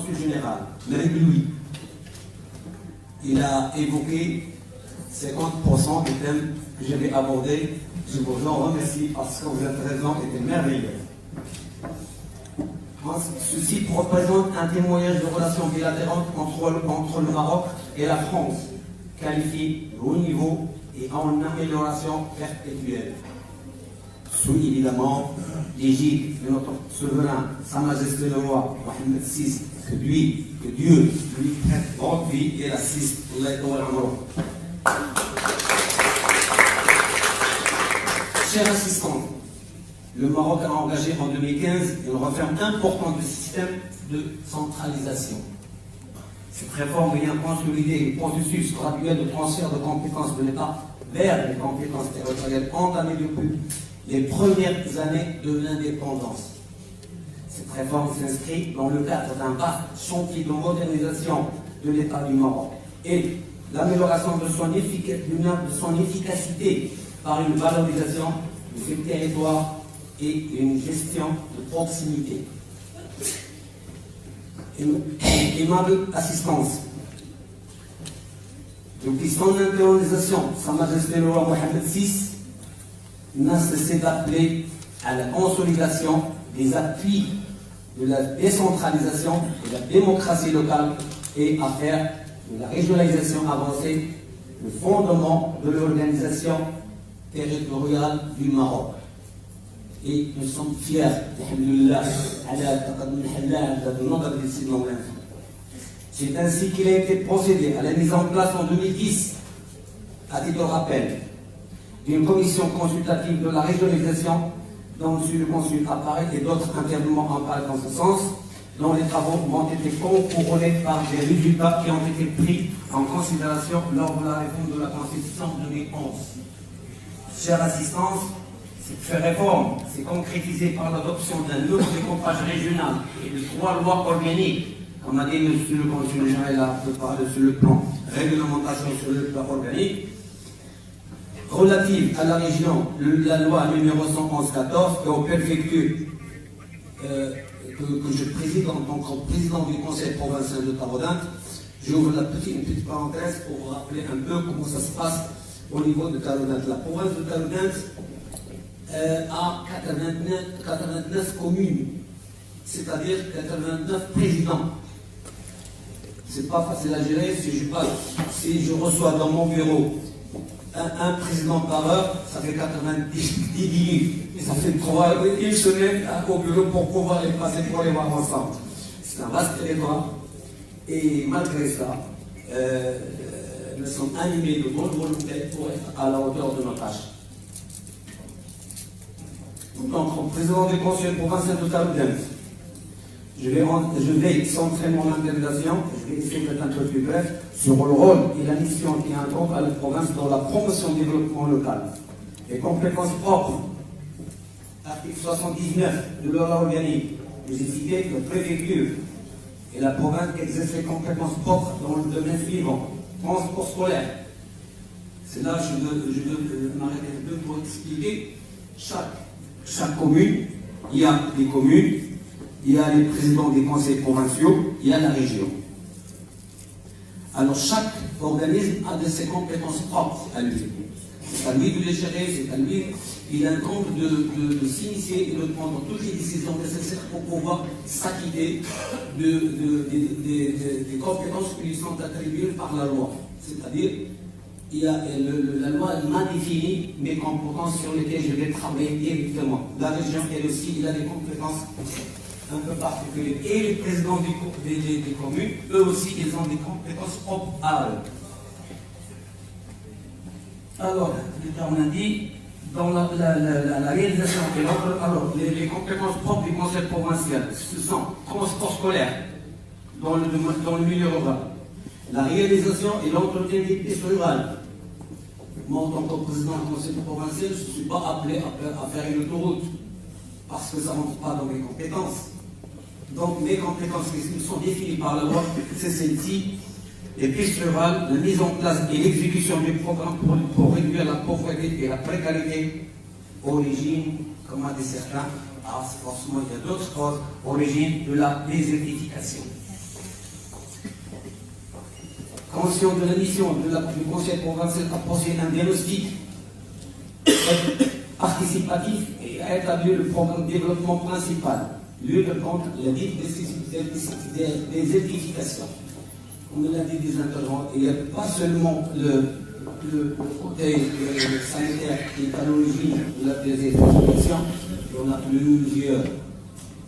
consul général, Malik Louis, il a évoqué 50% des thèmes que j'avais abordés. Je vous en remercie parce que vos interventions étaient merveilleuses. Ceci représente un témoignage de relations bilatérales entre le Maroc et la France, qualifié de haut niveau et en amélioration perpétuelle. Sous évidemment l'égide de notre souverain, Sa Majesté le roi Mohamed VI, que Dieu lui prête grande vie et l'assiste. Chers assistants, le Maroc a engagé en 2015 une réforme importante du système de centralisation. Cette réforme vient consolider le processus graduel de transfert de compétences de l'État vers les compétences territoriales entamées depuis les premières années de l'indépendance. Cette réforme s'inscrit dans le cadre d'un vaste chantier de modernisation de l'État du Maroc et l'amélioration de son efficacité par une valorisation de ses territoires et une gestion de proximité. Aimable assistance, depuis son impérialisation, Sa Majesté le roi Mohamed VI n'a cessé d'appeler à la consolidation des appuis de la décentralisation et de la démocratie locale et à faire de la régionalisation avancée le fondement de l'organisation territoriale du Maroc. Et nous sommes fiers, alhamdoulilah, c'est ainsi qu'il a été procédé à la mise en place en 2010, à titre de rappel, d'une commission consultative de la régionalisation dont M. le consul apparaît et d'autres intervenants en parlent dans ce sens, dont les travaux ont été concouronnés par des résultats qui ont été pris en considération lors de la réforme de la Constitution de 2011. Chère assistance, cette réforme s'est concrétisée par l'adoption d'un nouveau découpage régional et de 3 lois organiques, comme a dit M. le consul général a parlé sur le plan réglementation sur le plan organique, relative à la région, la loi numéro 111-14 et aux préfectures que je préside en tant que président du conseil provincial de Taraudant. J'ouvre une petite parenthèse pour vous rappeler un peu comment ça se passe au niveau de Taraudant. La province de Taraudant a 89 communes, c'est-à-dire 89 présidents. C'est pas facile à gérer si je reçois dans mon bureau un président par heure, ça fait 90 minutes. Et ça fait une semaine au bureau pour pouvoir les passer pour les voir ensemble. C'est un vaste territoire. Et malgré ça, nous sommes animés de bonne volonté pour être à la hauteur de nos tâches. Donc, en président du conseil provincial de Taraudant, je vais centrer mon intervention, je vais essayer d'être un peu plus bref, sur le rôle et la mission qui incombe à la province dans la promotion du développement local. Les compétences propres, article 79 de la loi organique, j'ai cité que la préfecture et la province exercent les compétences propres dans le domaine suivant, transport scolaire. C'est là que je veux m'arrêter un peu pour expliquer chaque commune, il y a des communes, il y a les présidents des conseils provinciaux, il y a la région. Alors chaque organisme a de ses compétences propres à lui. C'est à lui de les gérer, c'est à lui, il incombe de s'initier et de prendre toutes les décisions nécessaires pour pouvoir s'acquitter des compétences qui lui sont attribuées par la loi. C'est-à-dire, la loi m'a défini mes compétences sur lesquelles je vais travailler directement. La région, elle aussi, il a des compétences un peu particulier. Et les présidents des communes, eux aussi, ils ont des compétences propres à eux. Alors, on a dit, dans la réalisation de l'ordre, alors, les compétences propres du conseil provincial, ce sont transport scolaire dans le milieu rural, la réalisation et l'entretien des pistes rurales. Moi, en tant que président du conseil provincial, je ne suis pas appelé à faire une autoroute, parce que ça ne rentre pas dans mes compétences. Donc, mes compétences qui sont définies par la loi, c'est celle-ci, les pistes rurales, la mise en place et l'exécution du programme pour réduire la pauvreté et la précarité, origine, comme a dit certains, forcément il y a d'autres causes, origine de la désertification. conscient de la mission du Conseil provincial à procéder à un diagnostic participatif et à établir le programme de développement principal, lutte contre la désertification. Comme l'a dit des intervenants, il n'y a pas seulement le côté sanitaire et pathologie de la désertification, on a plusieurs.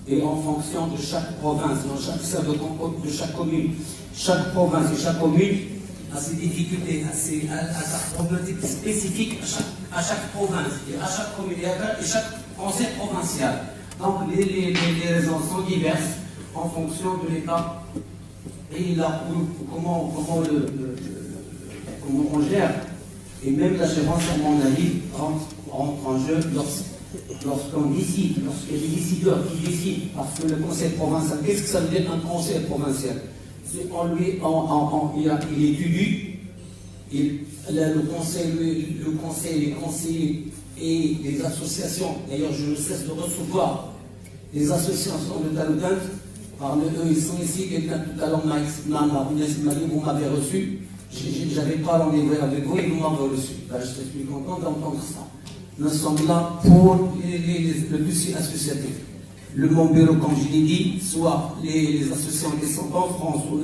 Et en fonction de chaque province, de chaque commune, chaque province et chaque commune a ses difficultés, a sa problématique spécifique à chaque province, et à chaque commune et chaque conseil provincial. Donc les raisons sont diverses en fonction de l'État et là comment on gère. Et même la gérance, à mon avis, rentre en jeu lorsqu'on décide, lorsqu'il y a des décideurs qui décident, parce que le conseil provincial, qu'est-ce que ça veut dire un conseil provincial? Il étudie, le conseil, les conseillers et les associations, d'ailleurs je ne cesse de recevoir les associations de Taroudant, parmi eux ils sont ici, quelqu'un tout à l'heure m'a dit, vous m'avez reçu, je n'avais pas rendez-vous avec vous et vous m'avez reçu. Ben, je suis content d'entendre ça. Nous sommes là pour le dossier associatif. Le mon bureau, comme je l'ai dit, soit les associations qui sont en France ou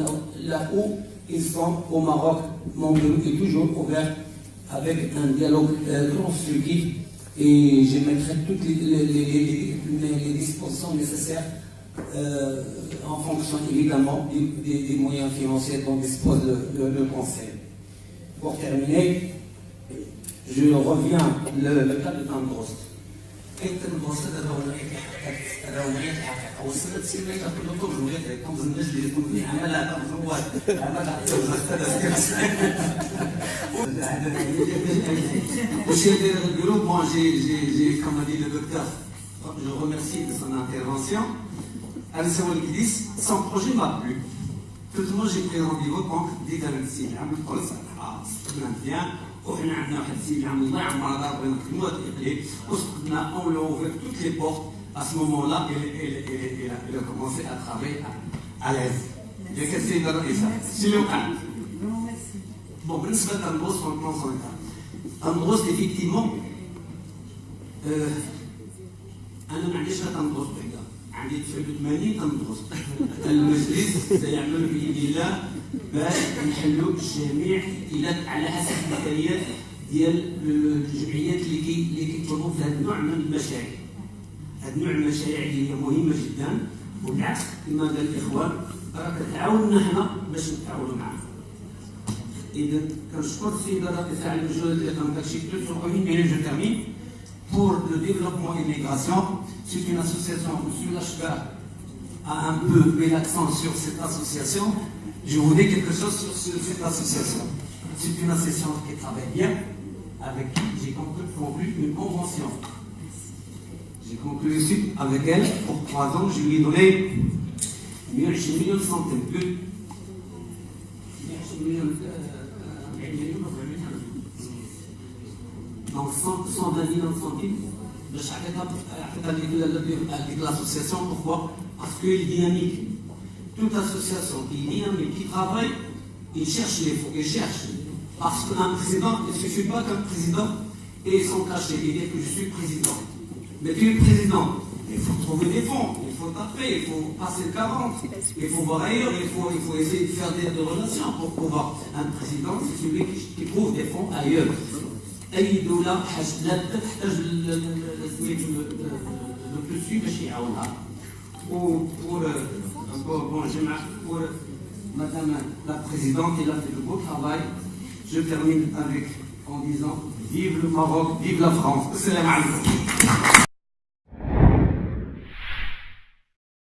là où ils sont au Maroc, mon bureau est toujours ouvert avec un dialogue constructif et je mettrai toutes les dispositions nécessaires en fonction évidemment des moyens financiers dont dispose le Conseil. Pour terminer, je reviens le cas de Tandrost. Tandrost, وصلت سيميتها كلكم جوجات كم الناس اللي يكون في عملها تمزوات عملها Monsieur le bureau, moi j'ai, comme a dit le docteur, je remercie de son intervention. Al-Sawal Kidis, son projet m'a plu. Tout le monde, j'ai pris rendez-vous pour des galaxies. وحنا عندنا واحد السيد عم الله عمرنا ضاربين نخدموا هاد الاقليم وصدنا اون لو اوفر توت لي بورت à ce moment-là il a commencé à travailler à l'aise. لكن السيد الرئيسة شنو وقع؟ بون بالنسبة لأندروس في البلان سونيتار أندروس effectivement أنا ما عنديش غير أندروس بعدا عندي 89 أندروس المجلس سيعمل بإذن الله باش نحلوا جميع الاحتياجات على حسب الامكانيات ديال الجمعيات اللي كيطلبوا في هذا النوع من المشاريع. هذا النوع من المشاريع اللي هي مهمه جدا وبالعكس كما قال الاخوان راه كتعاوننا حنا باش نتعاونوا معاهم. اذا كنشكر السيده الرئيسه على المجهود اللي قامت داكشي كله sur commune mais je termine pour le développement et l'immigration. C'est une association où M. Lachgar a un peu mis l'accent sur cette association. Je vous dis quelque chose sur cette association. C'est une association qui travaille bien, avec qui j'ai conclu une convention. J'ai conclu ici avec elle pour 3 ans. Je lui ai donné 120 millions de centimes. Donc 120 millions de centimes. De chaque étape, l'association, pourquoi? Parce qu'il est dynamique. Toute association qui est dynamique, qui travaille, il cherche les fonds, il cherche. Parce qu'un président, il ne suffit pas qu'un président ait son cachet et dire que je suis président. Mais tu es président, il faut trouver des fonds, il faut taper, il faut passer le 40, il faut voir ailleurs, il faut essayer de faire des relations pour pouvoir. Un président, c'est celui qui trouve des fonds ailleurs. أي دولة لا تحتاج le plus باش يعاونها. Bon, pour Madame la Présidente, elle a fait le beau travail. Je termine en disant vive le Maroc, vive la France. Salam alaikum.